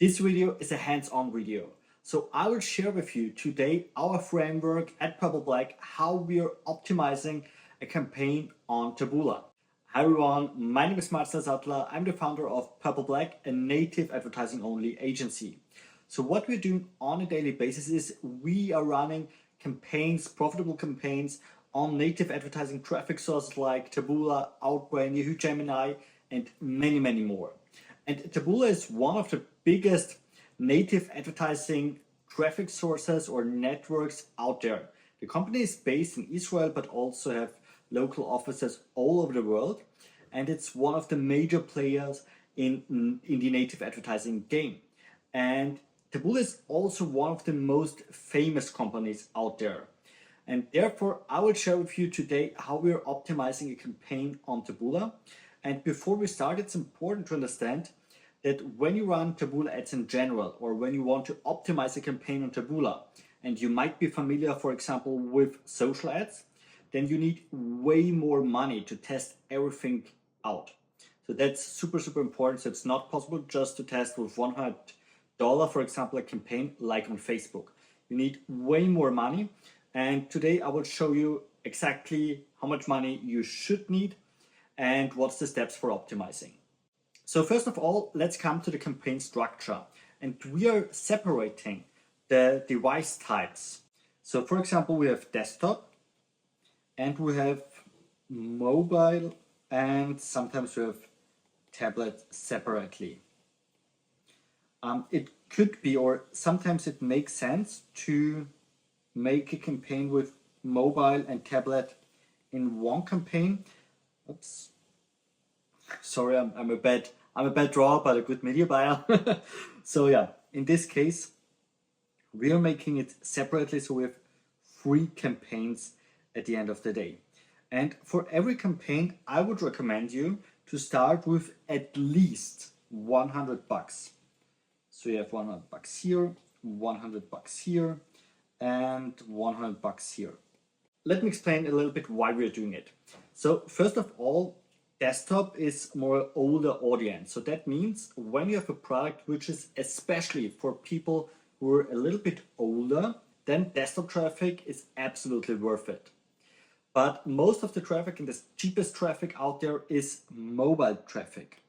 This video is a hands-on video. So I will share with you today our framework at Purple Black, how we are optimizing a campaign on Taboola. Hi everyone, my name is Marcel Sattler. I'm the founder of Purple Black, a native advertising only agency. So what we're doing on a daily basis is we are running campaigns, profitable campaigns on native advertising traffic sources like Taboola, Outbrain, Yahoo Gemini, and many, many more. And Taboola is one of the biggest native advertising traffic sources or networks out there. The company is based in Israel, but also have local offices all over the world. And it's one of the major players in the native advertising game. And Taboola is also one of the most famous companies out there. And therefore, I will share with you today how we are optimizing a campaign on Taboola. And before we start, it's important to understand that when you run Taboola ads in general, or when you want to optimize a campaign on Taboola, and you might be familiar, for example, with social ads, then you need way more money to test everything out. So that's super, super important. So it's not possible just to test with $100, for example, a campaign like on Facebook. You need way more money. And today I will show you exactly how much money you should need and what's the steps for optimizing. So first of all, let's come to the campaign structure. And we are separating the device types. So for example, we have desktop and we have mobile and sometimes we have tablet separately. It could be, or sometimes it makes sense to make a campaign with mobile and tablet in one campaign. Oops. Sorry, I'm a bad drawer, but a good media buyer. So yeah, in this case, we are making it separately, so we have 3 campaigns at the end of the day. And for every campaign, I would recommend you to start with at least $100. So you have $100 here, $100 here, and $100 here. Let me explain a little bit why we're doing it. So first of all, desktop is more older audience. So that means when you have a product which is especially for people who are a little bit older, then desktop traffic is absolutely worth it. But most of the traffic and the cheapest traffic out there is mobile traffic.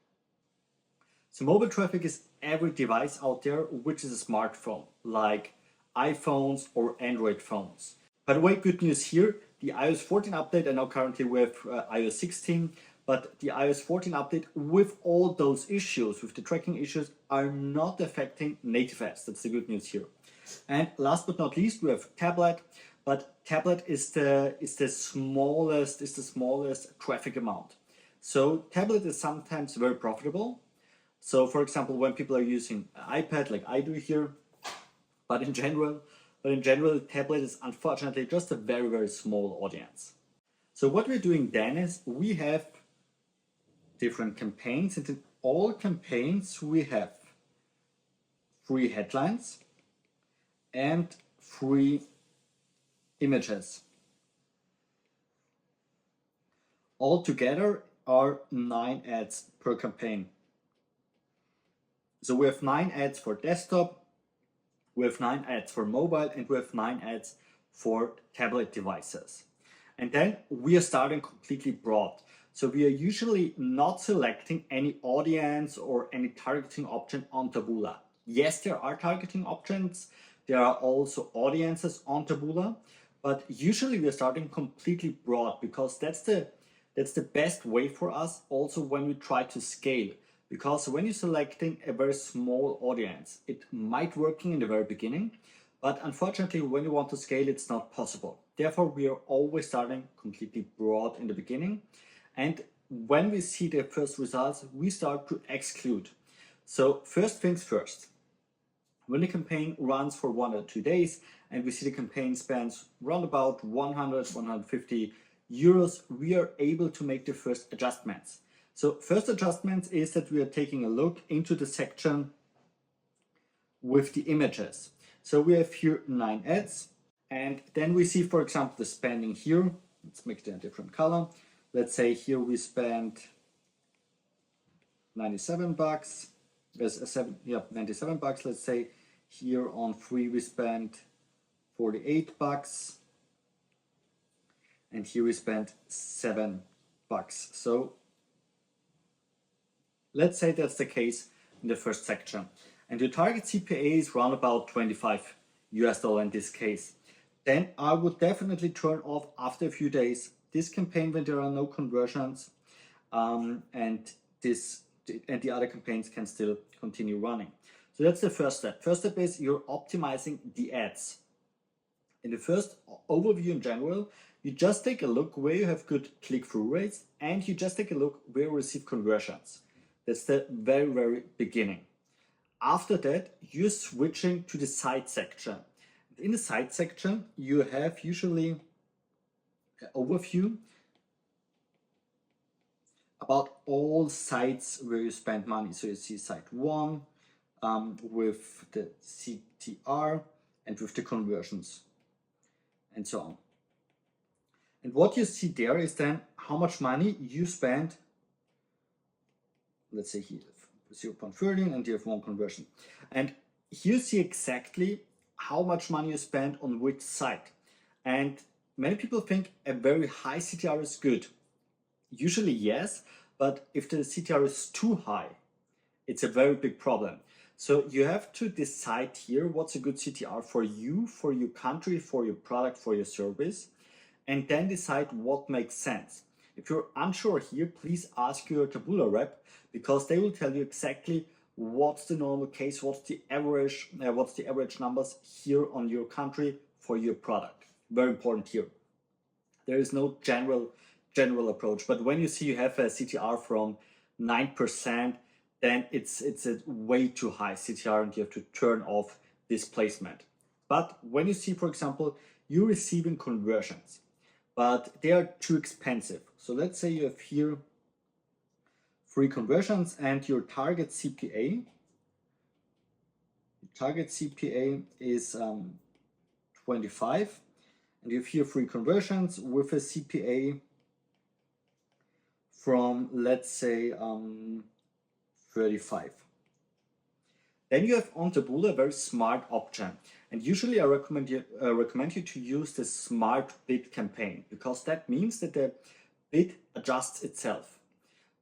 So mobile traffic is every device out there which is a smartphone, like iPhones or Android phones. By the way, good news here, the iOS 14 update, and now currently with iOS 16, but the iOS 14 update with all those issues, with the tracking issues, are not affecting native ads. That's the good news here. And last but not least, we have tablet, but tablet is the smallest traffic amount. So tablet is sometimes very profitable. So for example, when people are using an iPad like I do here, but in general, tablet is unfortunately just a very, very small audience. So what we're doing then is we have different campaigns, and in all campaigns we have 3 headlines and 3 images. Altogether are 9 ads per campaign. So we have 9 ads for desktop, we have 9 ads for mobile, and we have 9 ads for tablet devices. And then we are starting completely broad. So we are usually not selecting any audience or any targeting option on Taboola. Yes, there are targeting options. There are also audiences on Taboola, but usually we are starting completely broad because that's the best way for us also when we try to scale. Because when you're selecting a very small audience, it might working in the very beginning, but unfortunately when you want to scale, it's not possible. Therefore, we are always starting completely broad in the beginning. And when we see the first results, we start to exclude. So first things first, when the campaign runs for 1 or 2 days and we see the campaign spends around about 100, 150 euros, we are able to make the first adjustments. So first adjustment is that we are taking a look into the section with the images. So we have here 9 ads, and then we see, for example, the spending here. Let's make it a different color. Let's say here we spent $97 There's a 97 bucks. Let's say here on free we spent 48 bucks, and here we spent 7 bucks. So let's say that's the case in the first section, and your target CPA is around about 25 US dollar in this case. Then I would definitely turn off after a few days this campaign when there are no conversions, and the other campaigns can still continue running. So that's the first step. First step is you're optimizing the ads. In the first overview in general, you just take a look where you have good click-through rates, and you just take a look where you receive conversions. That's the very, very beginning. After that, you're switching to the site section. In the site section, you have usually an overview about all sites where you spend money. So you see site 1 with the CTR and with the conversions and so on. And what you see there is then how much money you spend. Let's say here 0.13 and you have 1 conversion. And here you see exactly how much money you spend on which site. And many people think a very high CTR is good. Usually yes, but if the CTR is too high, it's a very big problem. So you have to decide here what's a good CTR for you, for your country, for your product, for your service, and then decide what makes sense. If you're unsure here, please ask your Taboola rep, because they will tell you exactly what's the normal case, what's the average numbers here on your country for your product. Very important here. There is no general approach, but when you see you have a CTR from 9%, then it's a way too high CTR and you have to turn off this placement. But when you see, for example, you're receiving conversions, but they are too expensive. So let's say you have here 3 conversions and your target CPA is 25, and you have here 3 conversions with a CPA from, let's say, 35. Then you have on Taboola a very smart option, and usually I recommend you to use the smart bid campaign, because that means that the bid adjusts itself.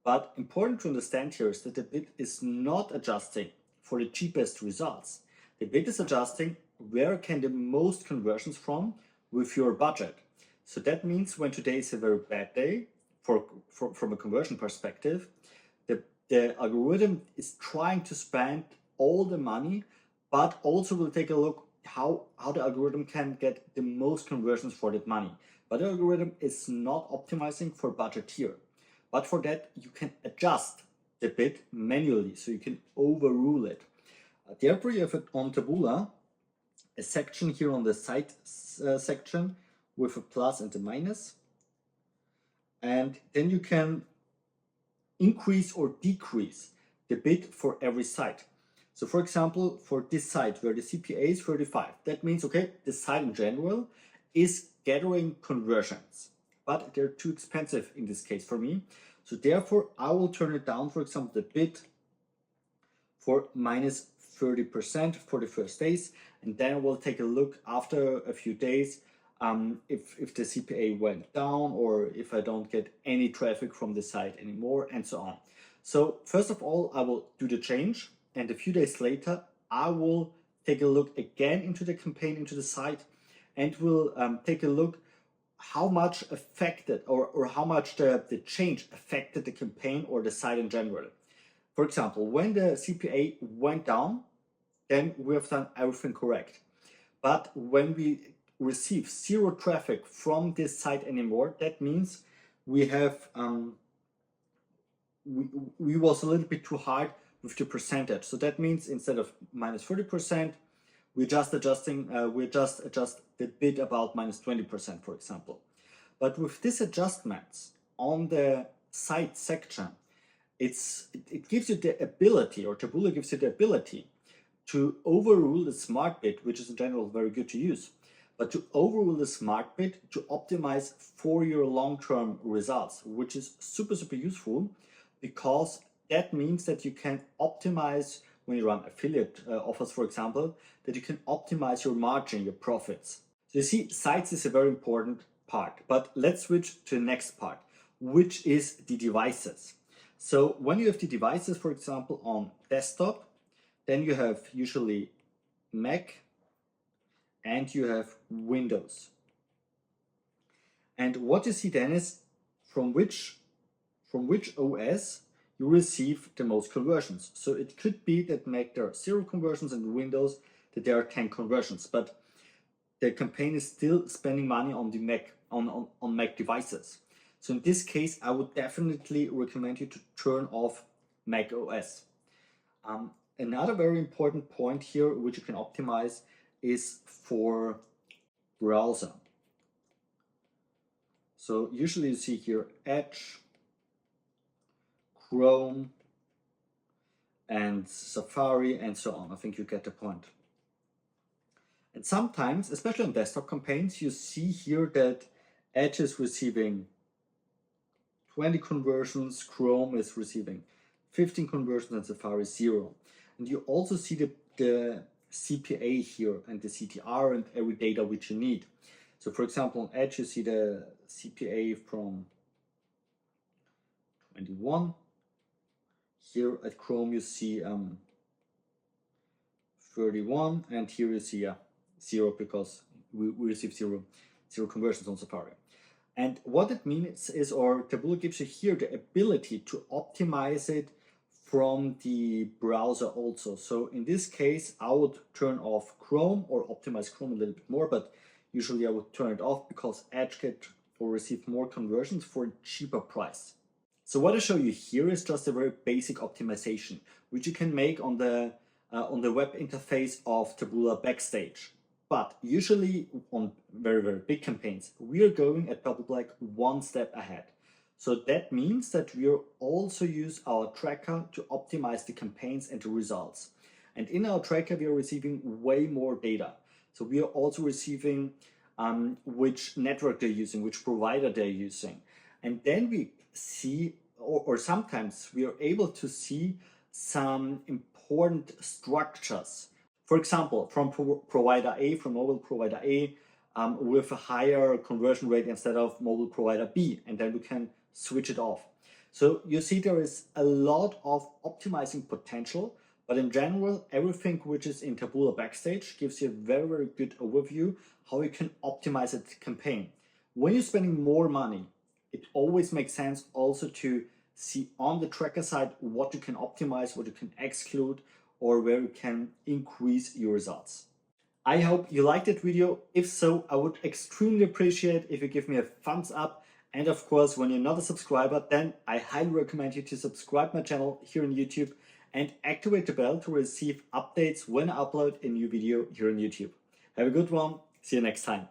But important to understand here is that the bid is not adjusting for the cheapest results. The bid is adjusting where can the most conversions from with your budget. So that means when today is a very bad day from a conversion perspective, the algorithm is trying to spend all the money, but also will take a look how the algorithm can get the most conversions for that money. But the algorithm is not optimizing for budget here. But for that, you can adjust the bid manually, so you can overrule it. Therefore, you have on Taboola a section here on the site section with a plus and a minus. And then you can increase or decrease the bid for every site. So for example, for this site where the CPA is 35, that means, okay, the site in general is gathering conversions, but they're too expensive in this case for me. So therefore, I will turn it down, for example, the bid for minus 30% for the first days, and then I will take a look after a few days if the CPA went down or if I don't get any traffic from the site anymore, and so on. So first of all, I will do the change, and a few days later, I will take a look again into the campaign, into the site, and will take a look how much affected or how much the change affected the campaign or the site in general. For example, when the CPA went down, then we have done everything correct. But when we receive 0 traffic from this site anymore, that means we have we was a little bit too hard with the percentage. So that means instead of minus 30%, we just adjust the bid about minus 20%, for example. But with these adjustments on the site section, it gives you the ability, or Taboola gives you the ability to overrule the smart bid, which is in general very good to use, but to overrule the smart bid to optimize for your long-term results, which is super, super useful, because that means that you can optimize when you run affiliate offers, for example, that you can optimize your margin, your profits. So you see, sites is a very important part, but let's switch to the next part, which is the devices. So when you have the devices, for example, on desktop, then you have usually Mac and you have Windows. And what you see then is from which OS you receive the most conversions. So it could be that Mac there are 0 conversions and Windows that there are 10 conversions, but the campaign is still spending money on the Mac on Mac devices. So in this case, I would definitely recommend you to turn off Mac OS. Another very important point here, which you can optimize, is for browser. So usually you see here Edge, Chrome, and Safari, and so on. I think you get the point. And sometimes, especially on desktop campaigns, you see here that Edge is receiving 20 conversions, Chrome is receiving 15 conversions, and Safari 0. And you also see the CPA here and the CTR and every data which you need. So for example, on Edge, you see the CPA from 21. Here at Chrome, you see 31, and here you see 0 because we receive zero conversions on Safari. And what it means is, or Taboola gives you here the ability to optimize it from the browser also. So in this case, I would turn off Chrome or optimize Chrome a little bit more, but usually I would turn it off because Edge get or receive more conversions for a cheaper price. So what I show you here is just a very basic optimization, which you can make on the web interface of Taboola Backstage. But usually on very, very big campaigns, we are going at Purple Black one step ahead. So that means that we also use our tracker to optimize the campaigns and the results. And in our tracker, we are receiving way more data. So we are also receiving which network they're using, which provider they're using. And then we see, or sometimes we are able to see some important structures. For example, from provider A, from mobile provider A, with a higher conversion rate instead of mobile provider B, and then we can switch it off. So you see there is a lot of optimizing potential, but in general, everything which is in Taboola Backstage gives you a very, very good overview how you can optimize a campaign. When you're spending more money, it always makes sense also to see on the tracker side what you can optimize, what you can exclude, or where you can increase your results. I hope you liked that video. If so, I would extremely appreciate if you give me a thumbs up. And of course, when you're not a subscriber, then I highly recommend you to subscribe my channel here on YouTube and activate the bell to receive updates when I upload a new video here on YouTube. Have a good one. See you next time.